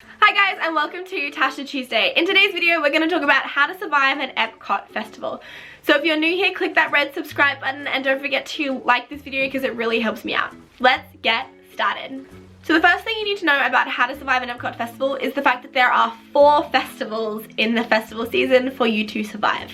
Hi guys, and welcome to Tasha Tuesday. In today's video we're going to talk about how to survive an Epcot festival. So if you're new here, click that red subscribe button and don't forget to like this video because it really helps me out. Let's get started. So the first thing you need to know about how to survive an Epcot festival is the fact that there are 4 festivals in the festival season for you to survive.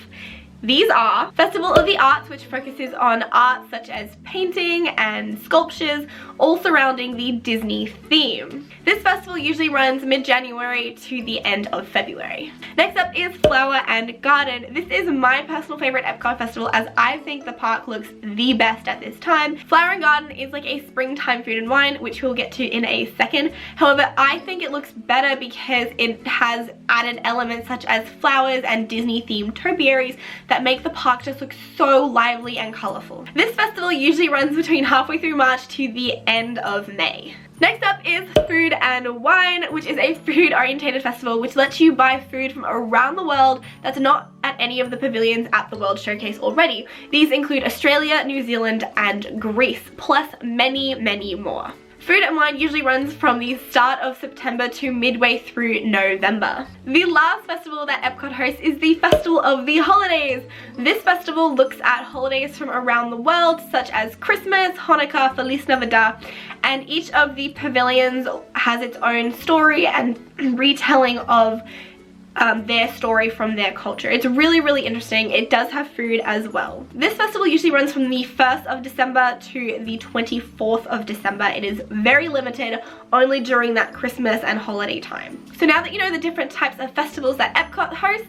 These are Festival of the Arts, which focuses on arts such as painting and sculptures, all surrounding the Disney theme. This festival usually runs mid-January to the end of February. Next up is Flower and Garden. This is my personal favorite Epcot festival as I think the park looks the best at this time. Flower and Garden is like a springtime food and wine, which we'll get to in a second. However, I think it looks better because it has added elements such as flowers and Disney themed topiaries that make the park just look so lively and colourful. This festival usually runs between halfway through March to the end of May. Next up is Food and Wine, which is a food orientated festival which lets you buy food from around the world that's not at any of the pavilions at the World Showcase already. These include Australia, New Zealand and Greece, plus many, many more. Food and Wine usually runs from the start of September to midway through November. The last festival that Epcot hosts is the Festival of the Holidays. This festival looks at holidays from around the world such as Christmas, Hanukkah, Feliz Navidad, and each of the pavilions has its own story and retelling of their story from their culture. It's really, really interesting. It does have food as well. This festival usually runs from the 1st of December to the 24th of December. It is very limited, only during that Christmas and holiday time. So now that you know the different types of festivals that Epcot hosts,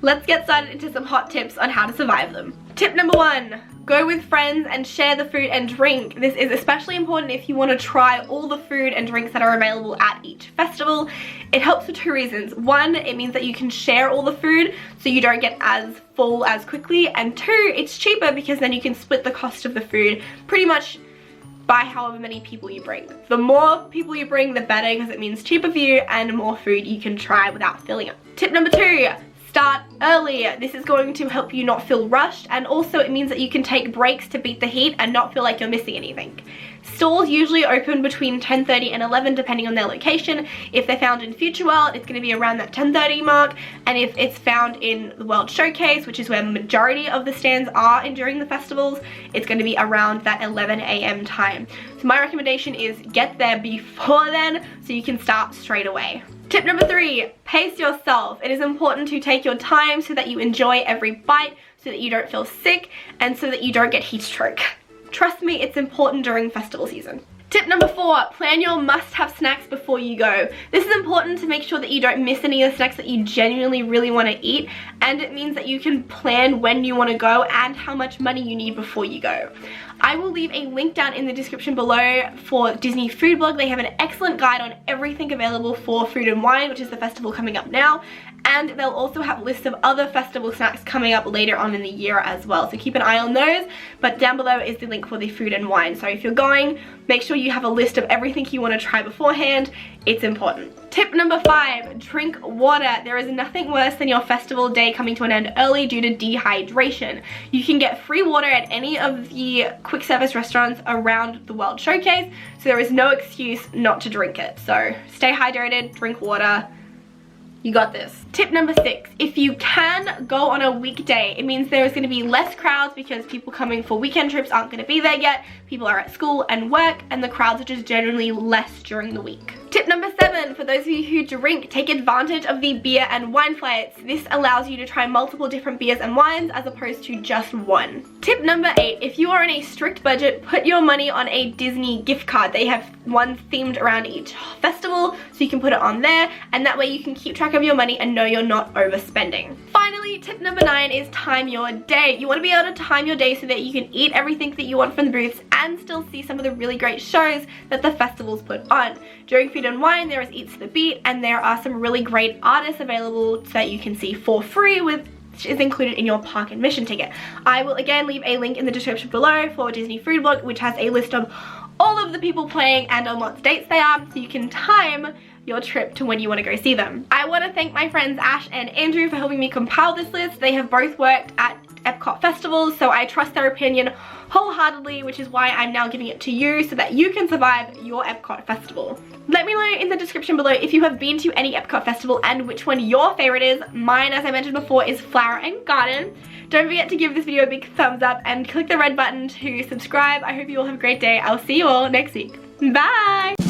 let's get started into some hot tips on how to survive them. Tip number 1. Go with friends and share the food and drink. This is especially important if you want to try all the food and drinks that are available at each festival. It helps for 2 reasons. 1, it means that you can share all the food so you don't get as full as quickly, and 2, it's cheaper because then you can split the cost of the food pretty much by however many people you bring. The more people you bring, the better, because it means cheaper for you and more food you can try without filling up. Tip number 2. Start early. This is going to help you not feel rushed, and also it means that you can take breaks to beat the heat and not feel like you're missing anything. Stalls usually open between 10:30 and 11 depending on their location. If they're found in Future World, it's going to be around that 10:30 mark, and if it's found in the World Showcase, which is where the majority of the stands are in during the festivals, it's going to be around that 11 AM time. So my recommendation is get there before then so you can start straight away. Tip number 3, pace yourself. It is important to take your time so that you enjoy every bite, so that you don't feel sick, and so that you don't get heat stroke. Trust me, it's important during festival season. Tip number 4, plan your must-have snacks before you go. This is important to make sure that you don't miss any of the snacks that you genuinely really want to eat, and it means that you can plan when you want to go and how much money you need before you go. I will leave a link down in the description below for Disney Food Blog. They have an excellent guide on everything available for Food and Wine, which is the festival coming up now, and they'll also have lists of other festival snacks coming up later on in the year as well, so keep an eye on those. But down below is the link for the Food and Wine, so if you're going, make sure you have a list of everything you want to try beforehand. It's important. Tip number 5, drink water. There is nothing worse than your festival day coming to an end early due to dehydration. You can get free water at any of the quick service restaurants around the World Showcase, so there is no excuse not to drink it. So stay hydrated, drink water. You got this. Tip number 6, if you can go on a weekday, it means there is going to be less crowds because people coming for weekend trips aren't going to be there yet. People are at school and work, and the crowds are just generally less during the week. Tip number 7, for those of you who drink, take advantage of the beer and wine flights. This allows you to try multiple different beers and wines as opposed to just one. Tip number 8, if you are on a strict budget, put your money on a Disney gift card. They have one themed around each festival, so you can put it on there, and that way you can keep track of your money and know you're not overspending. Finally, tip number 9 is time your day. You want to be able to time your day so that you can eat everything that you want from the booths and still see some of the really great shows that the festivals put on. During Food and Wine, there is Eats the Beat, and there are some really great artists available so that you can see for free, which is included in your park admission ticket. I will again leave a link in the description below for Disney Food Blog, which has a list of all of the people playing and on what dates they are, so you can time your trip to when you want to go see them. I want to thank my friends Ash and Andrew for helping me compile this list. They have both worked at Epcot Festivals, so I trust their opinion wholeheartedly, which is why I'm now giving it to you so that you can survive your Epcot Festival. Let me know in the description below if you have been to any Epcot Festival and which one your favorite is. Mine, as I mentioned before, is Flower and Garden. Don't forget to give this video a big thumbs up and click the red button to subscribe. I hope you all have a great day. I'll see you all next week. Bye!